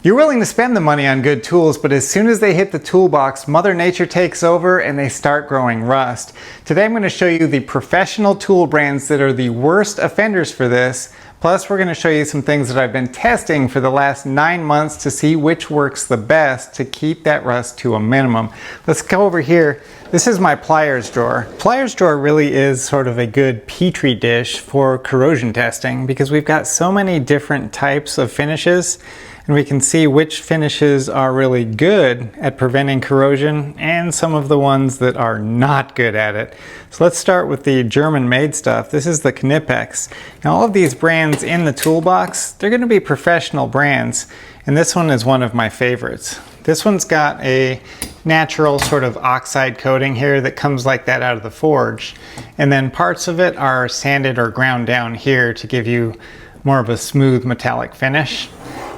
You're willing to spend the money on good tools, but as soon as they hit the toolbox, Mother Nature takes over and they start growing rust. Today I'm going to show you the professional tool brands that are the worst offenders for this. Plus we're going to show you some things that I've been testing for the last 9 months to see which works the best to keep that rust to a minimum. Let's go over here. This is my pliers drawer. Pliers drawer really is sort of a good petri dish for corrosion testing because we've got so many different types of finishes. And we can see which finishes are really good at preventing corrosion and some of the ones that are not good at it. So let's start with the German-made stuff. This is the Knipex. Now all of these brands in the toolbox, they're going to be professional brands, and this one is one of my favorites. This one's got a natural sort of oxide coating here that comes like that out of the forge, and then parts of it are sanded or ground down here to give you more of a smooth metallic finish.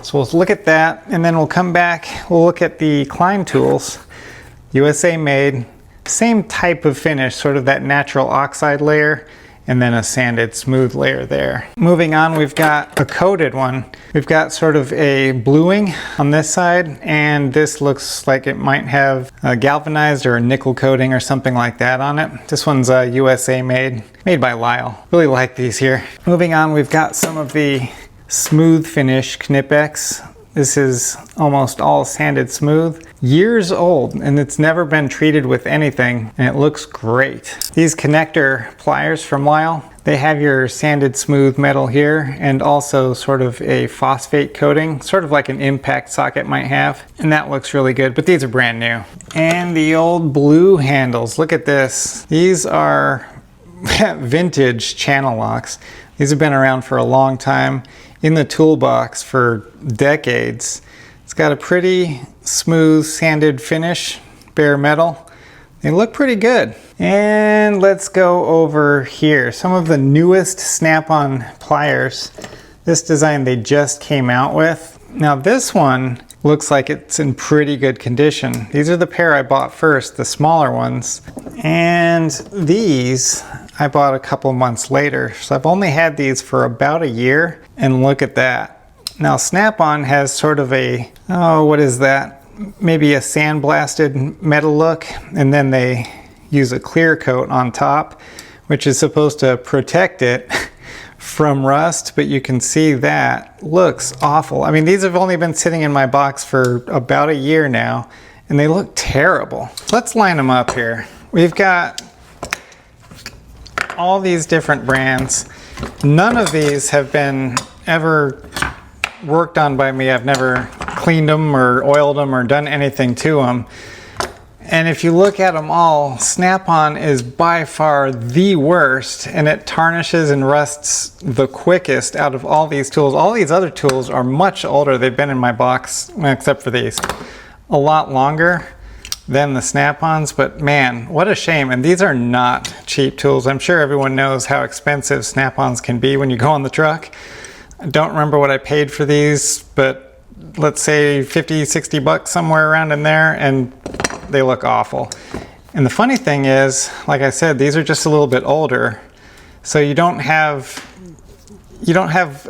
So we'll look at that, and then we'll come back, we'll look at the Klein tools, USA made, same type of finish, sort of that natural oxide layer, and then a sanded smooth layer there. Moving on, we've got a coated one. We've got sort of a bluing on this side, and this looks like it might have a galvanized or a nickel coating or something like that on it. This one's USA made by Lyle. Really like these here. Moving on, we've got some of the smooth finish Knipex. This is almost all sanded smooth. Years old, and it's never been treated with anything, and it looks great. These connector pliers from Lyle, they have your sanded smooth metal here and also sort of a phosphate coating, sort of like an impact socket might have, and that looks really good, but these are brand new. And the old blue handles, look at this. These are vintage channel locks. These have been around for a long time, in the toolbox for decades. It's got a pretty smooth sanded finish, bare metal. They look pretty good. And let's go over here. Some of the newest Snap-on pliers. This design they just came out with. Now this one looks like it's in pretty good condition. These are the pair I bought first, the smaller ones. And these I bought a couple months later. So I've only had these for about a year, and look at that. Now Snap-on has sort of a, what is that? Maybe a sandblasted metal look, and then they use a clear coat on top, which is supposed to protect it from rust, but you can see that looks awful. I mean, these have only been sitting in my box for about a year now, and they look terrible. Let's line them up here. We've got all these different brands. None of these have been ever worked on by me. I've never cleaned them or oiled them or done anything to them. And if you look at them all, Snap-on is by far the worst, and it tarnishes and rusts the quickest out of all these tools. All these other tools are much older. They've been in my box, except for these, a lot longer than the Snap-ons, but man, what a shame. And these are not cheap tools. I'm sure everyone knows how expensive Snap-ons can be when you go on the truck. I don't remember what I paid for these, but let's say 50, 60 bucks, somewhere around in there, and they look awful. And the funny thing is, like I said, these are just a little bit older, so you don't have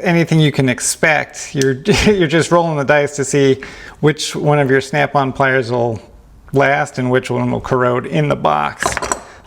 anything you can expect. You're just rolling the dice to see which one of your Snap-on pliers will last and which one will corrode in the box.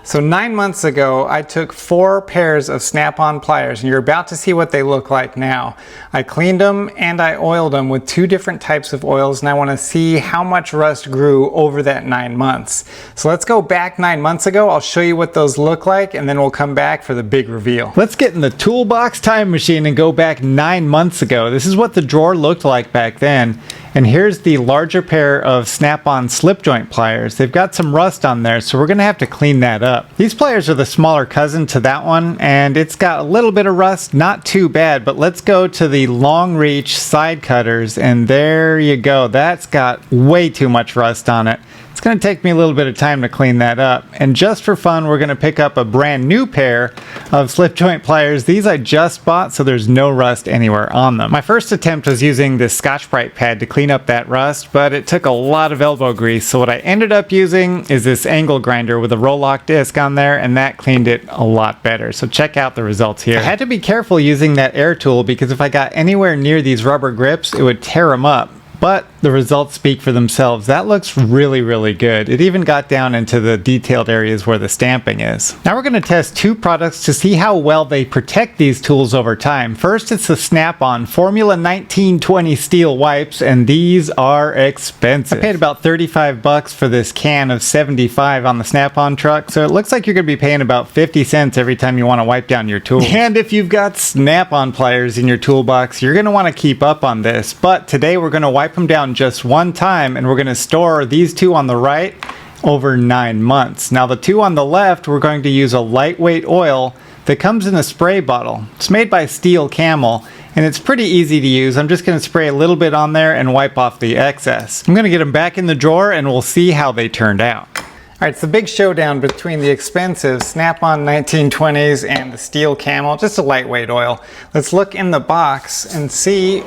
So 9 months ago, I took 4 pairs of Snap-on pliers, and you're about to see what they look like now. I cleaned them and I oiled them with 2 different types of oils, and I want to see how much rust grew over that 9 months. So let's go back 9 months ago. I'll show you what those look like, and then we'll come back for the big reveal. Let's get in the toolbox time machine and go back 9 months ago. This is what the drawer looked like back then. And here's the larger pair of Snap-on slip joint pliers. They've got some rust on there, so we're gonna have to clean that up. These pliers are the smaller cousin to that one, and it's got a little bit of rust, not too bad, but let's go to the long reach side cutters, and there you go. That's got way too much rust on it. It's going to take me a little bit of time to clean that up. And just for fun, we're going to pick up a brand new pair of slip joint pliers. These I just bought, so there's no rust anywhere on them. My first attempt was using this Scotch-Brite pad to clean up that rust, but it took a lot of elbow grease. So what I ended up using is this angle grinder with a roll-lock disc on there, and that cleaned it a lot better. So check out the results here. I had to be careful using that air tool because if I got anywhere near these rubber grips, it would tear them up. but the results speak for themselves. That looks really, really good. It even got down into the detailed areas where the stamping is. Now we're going to test two products to see how well they protect these tools over time. First, it's the Snap-on Formula 1920 steel wipes, and these are expensive. I paid about 35 bucks for this can of 75 on the Snap-on truck, so it looks like you're going to be paying about 50 cents every time you want to wipe down your tool. And if you've got Snap-on pliers in your toolbox, you're going to want to keep up on this. But today we're going to wipe them down just one time, and we're going to store these two on the right over 9 months. Now the two on the left, we're going to use a lightweight oil that comes in a spray bottle. It's made by Steel Camel, and it's pretty easy to use. I'm just going to spray a little bit on there and wipe off the excess. I'm going to get them back in the drawer and we'll see how they turned out. Alright, it's the big showdown between the expensive Snap-on 1920s and the Steel Camel, just a lightweight oil. Let's look in the box and see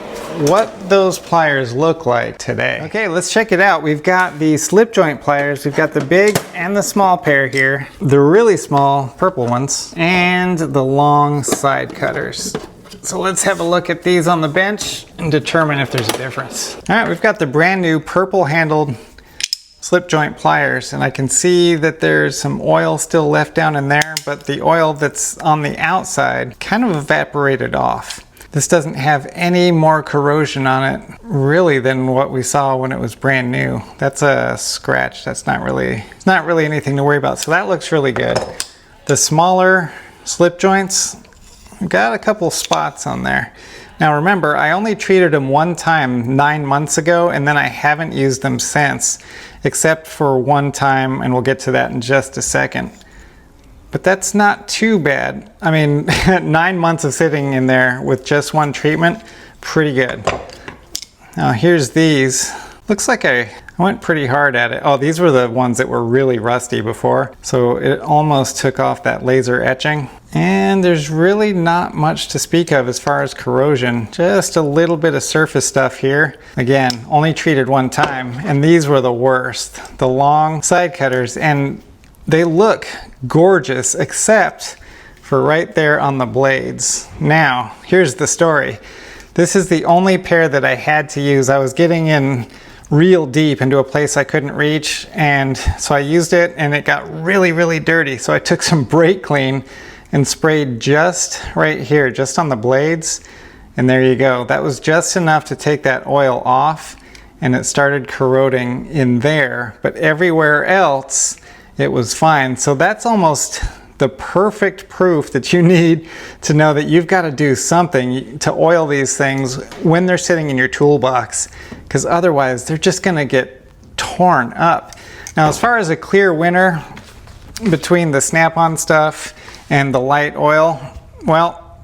what those pliers look like today. Okay, let's check it out. We've got the slip joint pliers. We've got the big and the small pair here, the really small purple ones, and the long side cutters. So let's have a look at these on the bench and determine if there's a difference. Alright, we've got the brand new purple handled slip joint pliers, and I can see that there's some oil still left down in there, but the oil that's on the outside kind of evaporated off. This doesn't have any more corrosion on it really than what we saw when it was brand new. That's a scratch. It's not really anything to worry about. So that looks really good. The smaller slip joints, got a couple spots on there. Now remember, I only treated them one time 9 months ago, and then I haven't used them since, except for one time, and we'll get to that in just a second. But that's not too bad. I mean, 9 months of sitting in there with just one treatment, pretty good. Now here's these. Looks like I went pretty hard at it. Oh, these were the ones that were really rusty before, so it almost took off that laser etching. And there's really not much to speak of as far as corrosion. Just a little bit of surface stuff here. Again, only treated one time, and these were the worst. The long side cutters, and they look gorgeous except for right there on the blades. Now, here's the story. This is the only pair that I had to use. I was getting in real deep into a place I couldn't reach, and so I used it and it got really, really dirty. So I took some brake clean and sprayed just right here, just on the blades, and there you go. That was just enough to take that oil off, and it started corroding in there, but everywhere else it was fine. So that's almost the perfect proof that you need to know that you've got to do something to oil these things when they're sitting in your toolbox, because otherwise they're just going to get torn up. Now, as far as a clear winner between the Snap-on stuff and the light oil, well,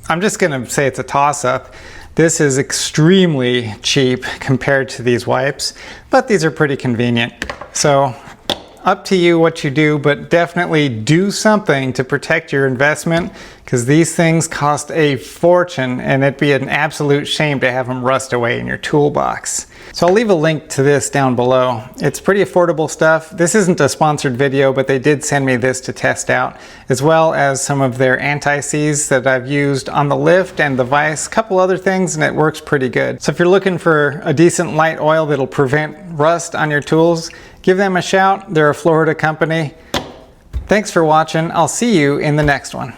I'm just going to say it's a toss-up. This is extremely cheap compared to these wipes, but these are pretty convenient. So up to you what you do, but definitely do something to protect your investment, because these things cost a fortune, and it'd be an absolute shame to have them rust away in your toolbox. So I'll leave a link to this down below. It's pretty affordable stuff. This isn't a sponsored video, but they did send me this to test out, as well as some of their anti-seize that I've used on the lift and the vise, a couple other things, and it works pretty good. So if you're looking for a decent light oil that'll prevent rust on your tools, give them a shout. They're a Florida company. Thanks for watching. I'll see you in the next one.